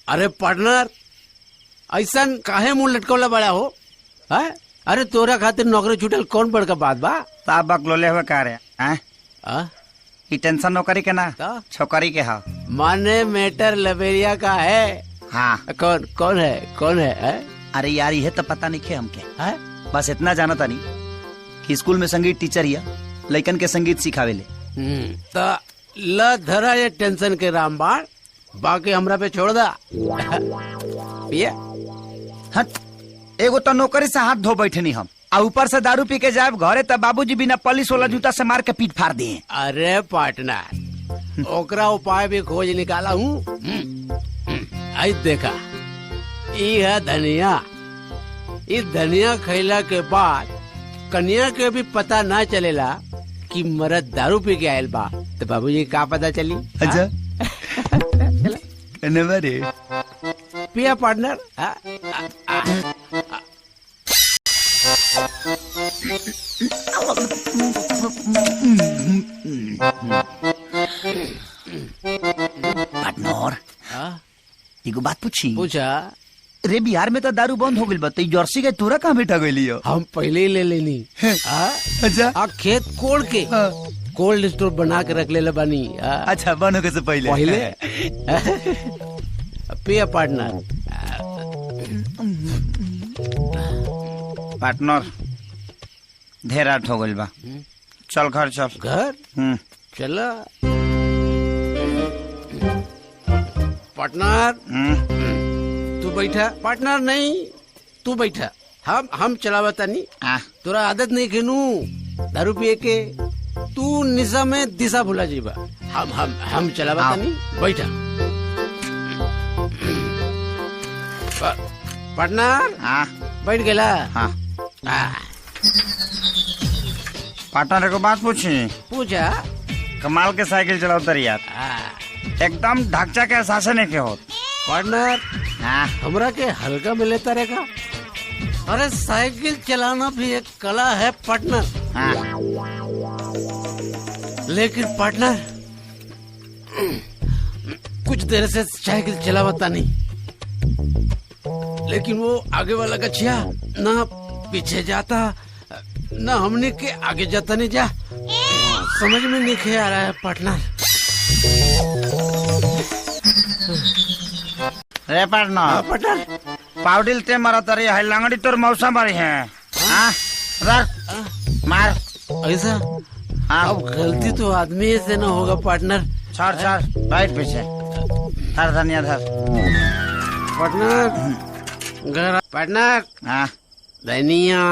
अरे पार्टनर, ऐसा काहे मुंह लटकोला बड़ा हो है? अरे तोरा खातिर नौकरी छूटल कौन बड़का बात बा? साहब बकलोले हुए कह रहे हैं ये टेंशन नौकरी के ना छोकरी के हा माने मैटर लबेरिया का है। हाँ कौन कौन है? अरे यार ये तो पता नहीं खे हमके है? बस इतना जाना था नहीं कि स्कूल में संगीत टीचर हिया लइकन के संगीत सिखावेले। तो ल धरा ये टेंशन के रामबाण, बाकी हमरा पे छोड़ दा। ये हट, एगो तो नौकरी से हाथ धो बैठे नहीं हम, और ऊपर से दारू पी के जाए घरे तो बाबूजी बिना पलिस वाला जूता से मार के पीट फाड़ दिए। अरे पार्टनर, ओकरा उपाय भी खोज निकाला हूँ। आई देखा, ये है धनिया। इस धनिया खैला के बाद कन्या के भी पता ना चलेला कि मर्द दारू पी के आयल बा, तो बाबूजी का पता चली? अच्छा रे पिया पार्टनर। पार्टनर एगो बात पूछी? पूछा। रे बिहार में तो दारू बंद हो गई बा, जर्सी के तोरा कहाँ बैठा गई? हम पहले ही ले लेनी। अच्छा खेत कोड़ के कोल्ड स्टोर बना के रख ले बानी। अच्छा बनो के से पहले पिया पार्टनर। पार्टनर ढेर रात हो गई बा, चल घर चल। घर चला पार्टनर। तू बैठा। पार्टनर नहीं, तू बैठा। हम चलावता नहीं। तोरा आदत नहीं खेनू दारू पिए के, तू निशा में दिशा भुला जीबा। हम चलावता नहीं, बैठा। पार्टनर बैठ गेला। पार्टनर को बात पूछी? पूछा। कमाल के साइकिल चलाओ यार, एकदम ढांचा के एहसास नहीं के हो। पार्टनर हमरा के हल्का में लेता रहेगा। अरे साइकिल चलाना भी एक कला है पार्टनर। लेकिन पार्टनर कुछ देर से साइकिल चलावता नहीं, लेकिन वो आगे वाला गछिया ना पीछे जाता, ना हमने के आगे जाता नहीं जा। समझ में नहीं आ रहा है पार्टनर। रे पार्टनर पाउडिल ते मारा तरी है लंगड़ी तोर मौसा मारी है। मार ऐसा? अब गलती तो आदमी से ना होगा पार्टनर। छोड़ बैठ पीछे। धर धनिया धर। पार्टनर घर। पार्टनर धनिया।